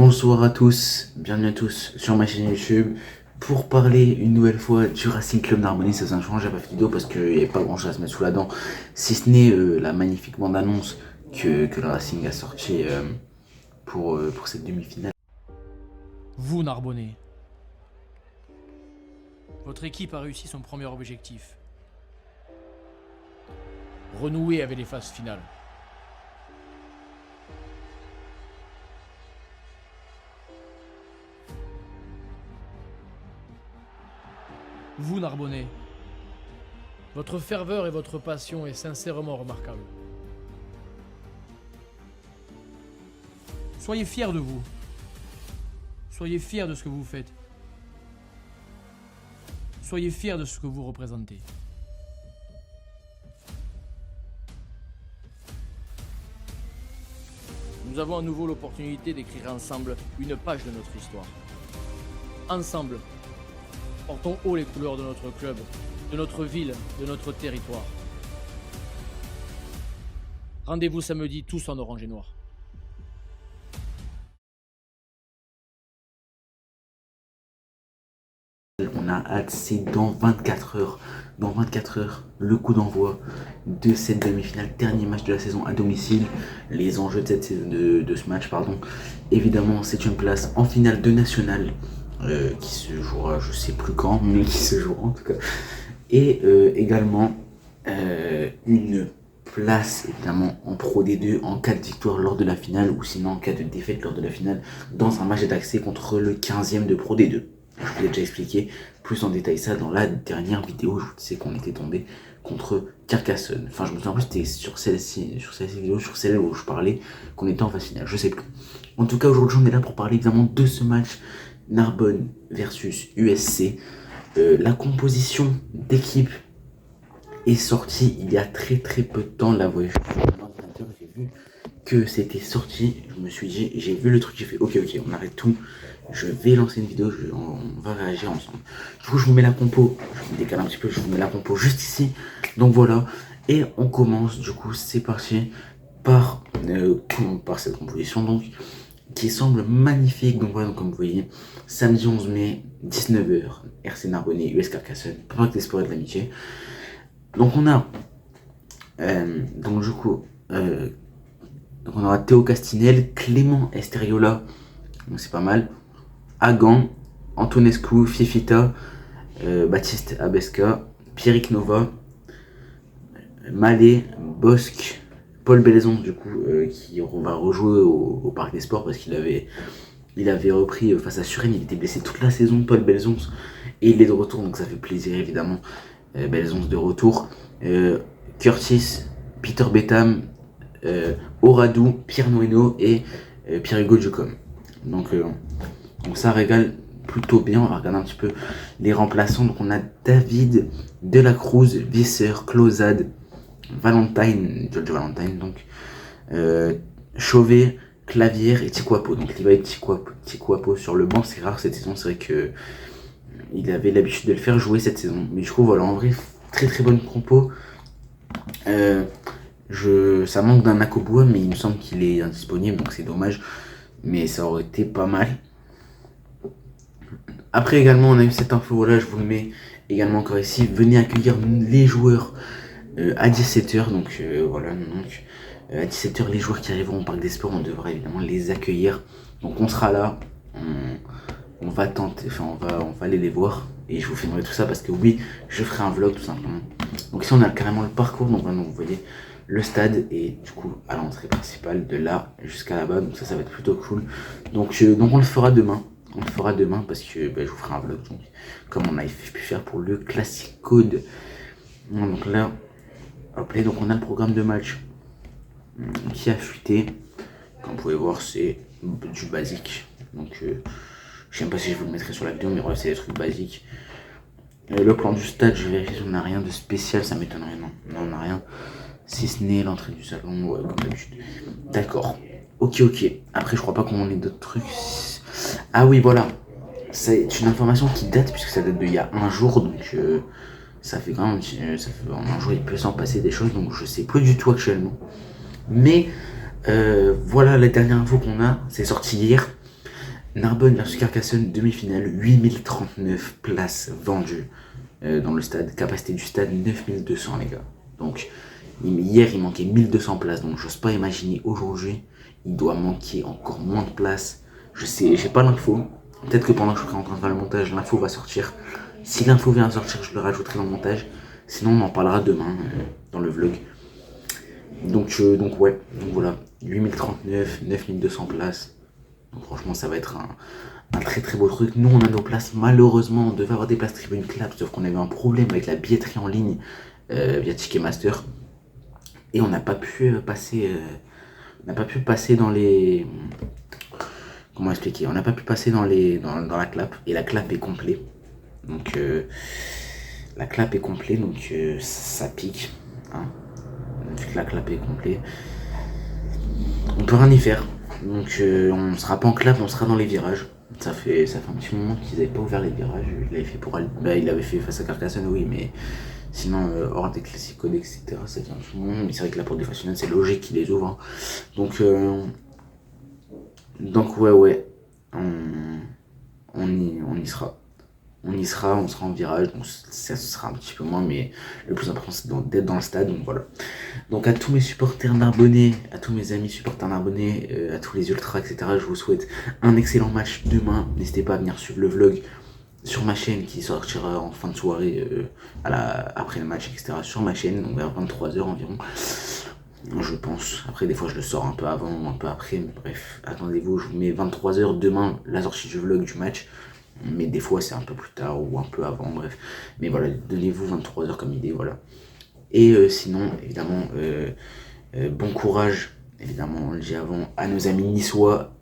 Bonsoir à tous, bienvenue à tous sur ma chaîne YouTube pour parler une nouvelle fois du Racing Club Narbonnais. Ça faisait un changement, j'ai pas fait de vidéo parce qu'il n'y avait pas grand chose à se mettre sous la dent, si ce n'est la magnifique bande-annonce que le Racing a sorti pour cette demi-finale. Vous, Narbonnais, votre équipe a réussi son premier objectif. Renouer avec les phases finales. Vous, Narbonnais, votre ferveur et votre passion est sincèrement remarquable. Soyez fiers de vous. Soyez fiers de ce que vous faites. Soyez fiers de ce que vous représentez. Nous avons à nouveau l'opportunité d'écrire ensemble une page de notre histoire. Ensemble, portons haut les couleurs de notre club, de notre ville, de notre territoire. Rendez-vous samedi tous en orange et noir. On a hâte, c'est dans 24 heures. Dans 24 heures, le coup d'envoi de cette demi-finale, dernier match de la saison à domicile. Les enjeux de, de ce match, pardon. Évidemment, c'est une place en finale de national qui se jouera, je sais plus quand, mais qui se jouera en tout cas. Et également une place évidemment en Pro D2 en cas de victoire lors de la finale ou sinon en cas de défaite lors de la finale dans un match d'accès contre le 15e de Pro D2. Je vous ai déjà expliqué plus en détail ça dans la dernière vidéo. Je vous disais qu'on était tombé contre Carcassonne. Enfin, je me souviens plus, c'était sur celle-ci vidéo, sur celle où je parlais qu'on était en phase finale. Je sais plus. En tout cas, aujourd'hui, on est là pour parler évidemment de ce match Narbonne versus USC. La composition d'équipe est sortie il y a très peu de temps. Là, vous voyez, je suis sur l'ordinateur, j'ai vu que c'était sorti. Je me suis dit, j'ai vu le truc, j'ai fait ok, on arrête tout. Je vais lancer une vidéo, on va réagir ensemble. Du coup, je vous mets la compo, je me décale un petit peu, je vous mets la compo juste ici. Donc voilà, et on commence, du coup, c'est parti par cette composition, donc, qui semble magnifique. Donc voilà, donc, comme vous voyez, samedi 11 mai, 19h, RC Narbonnais, US Carcassonne, Parc des Sports et de l'Amitié. Donc on a, donc du coup, donc on aura Théo Castinel, Clément Esteriola, donc c'est pas mal. Hagan, Antonescu, Fifita, Baptiste Abesca, Pierrick Nova, Malé, Bosque, Paul Bellezon du coup qui va rejouer au Parc des Sports parce qu'il avait repris face à Suresnes. Il était blessé toute la saison, Paul Bellezon, et il est de retour, donc ça fait plaisir évidemment. Bellezon de retour, Curtis, Peter Betham, Oradou, Pierre Noeno et Pierre-Hugo Ducom. Donc ça régale plutôt bien. On va regarder un petit peu les remplaçants. Donc on a David Delacruz, Visser, Closade, Valentine, George Valentine, donc Chauvet, Clavière et Tikwapo. Donc il va être Tikwapo sur le banc. C'est rare cette saison, c'est vrai que il avait l'habitude de le faire jouer cette saison. Mais je trouve, voilà, en vrai, très bonne compo. Ça manque d'un Nakoboua, mais il me semble qu'il est indisponible, donc c'est dommage. Mais ça aurait été pas mal. Après également, on a eu cette info, voilà, je vous le mets également encore ici. Venez accueillir les joueurs à 17h. Donc voilà, donc à 17h, les joueurs qui arriveront au Parc des Sports, on devra évidemment les accueillir. Donc on sera là, on va tenter, enfin on va aller les voir. Et je vous filmerai tout ça parce que oui, je ferai un vlog tout simplement. Donc ici on a carrément le parcours, donc vraiment vous voyez le stade et du coup à l'entrée principale de là jusqu'à là-bas. Donc ça va être plutôt cool. Donc on le fera demain. On le fera demain parce que je vous ferai un vlog donc, comme on a pu faire pour le Classic Code. Donc là, hop là, donc on a le programme de match qui a fuité. Comme vous pouvez voir, c'est du basique. Donc je sais même pas si je vous le mettrai sur la vidéo, mais voilà, c'est des trucs basiques. Le plan du stade, je vérifie si on n'a rien de spécial, ça m'étonnerait, non, on n'a rien. Si ce n'est l'entrée du salon, ouais, comme d'habitude. D'accord. Ok. Après, je crois pas qu'on ait d'autres trucs. Ah oui, voilà. C'est une information qui date, puisque ça date d'il y a un jour, donc ça fait quand même. En un jour, il peut s'en passer des choses, donc je sais plus du tout actuellement. Mais voilà, la dernière info qu'on a, c'est sorti hier. Narbonne versus Carcassonne, demi-finale, 8039 places vendues dans le stade. Capacité du stade, 9200 les gars. Donc hier il manquait 1200 places, donc j'ose pas imaginer aujourd'hui, il doit manquer encore moins de places. Je sais, j'ai pas l'info. Peut-être que pendant que je serai en train de faire le montage, l'info va sortir. Si l'info vient à sortir, je le rajouterai dans le montage. Sinon on en parlera demain dans le vlog. Donc ouais, donc voilà, 8039, 9200 places. Donc franchement, ça va être un très très beau truc. Nous, on a nos places. Malheureusement, on devait avoir des places tribune clap, sauf qu'on avait un problème avec la billetterie en ligne via Ticketmaster. Et on n'a pas pu passer dans les. Comment expliquer? On n'a pas pu passer dans la clap. Et la clap est complète. Donc la clap est complète, donc ça pique. Hein. Vu que la clap est complète. On peut rien y faire. Donc on sera pas en clap, on sera dans les virages. Ça fait un petit moment qu'ils n'avaient pas ouvert les virages. Il avait fait face à Carcassonne, oui, mais sinon hors des classicodes, etc. Ça fait un petit moment. Mais c'est vrai que là pour des nationales, c'est logique qu'ils les ouvrent. Hein. Donc ouais, on y sera. On sera en virage, donc ça sera un petit peu moins, mais le plus important c'est d'être dans le stade, donc voilà. Donc à tous mes supporters narbonnais, à tous mes amis supporters narbonnais, à tous les ultras, etc., je vous souhaite un excellent match demain. N'hésitez pas à venir suivre le vlog sur ma chaîne qui sortira en fin de soirée, après le match, etc., sur ma chaîne, donc vers 23h environ. Je pense. Après, des fois, je le sors un peu avant, un peu après. Mais bref, attendez-vous, je vous mets 23h demain, la sortie du vlog du match. Mais des fois, c'est un peu plus tard ou un peu avant, bref. Mais voilà, donnez-vous 23h comme idée, voilà. Et sinon, évidemment, bon courage, évidemment, on le dit avant, à nos amis niçois,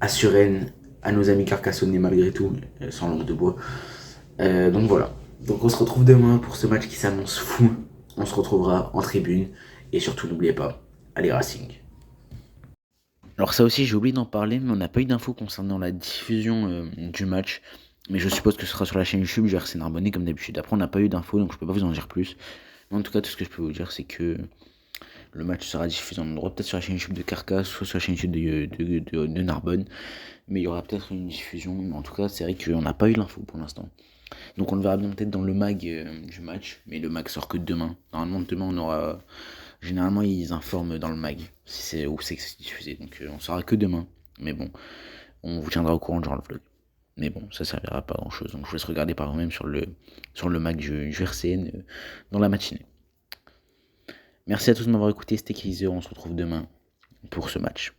à Suresnes, à nos amis carcassonnais malgré tout, sans langue de bois. Donc voilà. Donc on se retrouve demain pour ce match qui s'annonce fou. On se retrouvera en tribune. Et surtout, n'oubliez pas, allez Racing. Alors ça aussi, j'ai oublié d'en parler, mais on n'a pas eu d'infos concernant la diffusion du match. Mais je suppose que ce sera sur la chaîne YouTube du RC Narbonnais comme d'habitude. Après, on n'a pas eu d'infos, donc je peux pas vous en dire plus. Mais en tout cas, tout ce que je peux vous dire, c'est que le match sera diffusé en endroit, peut-être sur la chaîne YouTube de Carcasse, soit sur la chaîne YouTube de Narbonne. Mais il y aura peut-être une diffusion. Mais en tout cas, c'est vrai qu'on n'a pas eu l'info pour l'instant. Donc on le verra bien peut-être dans le mag du match. Mais le mag sort que demain. Normalement, demain, on aura... Généralement, ils informent dans le mag si c'est où c'est que c'est diffusé. Donc on saura que demain. Mais bon, on vous tiendra au courant durant le vlog. Mais bon, ça servira pas à grand chose. Donc je vous laisse regarder par vous-même sur le mag du RCN dans la matinée. Merci à tous de m'avoir écouté. C'était Kaiser. On se retrouve demain pour ce match.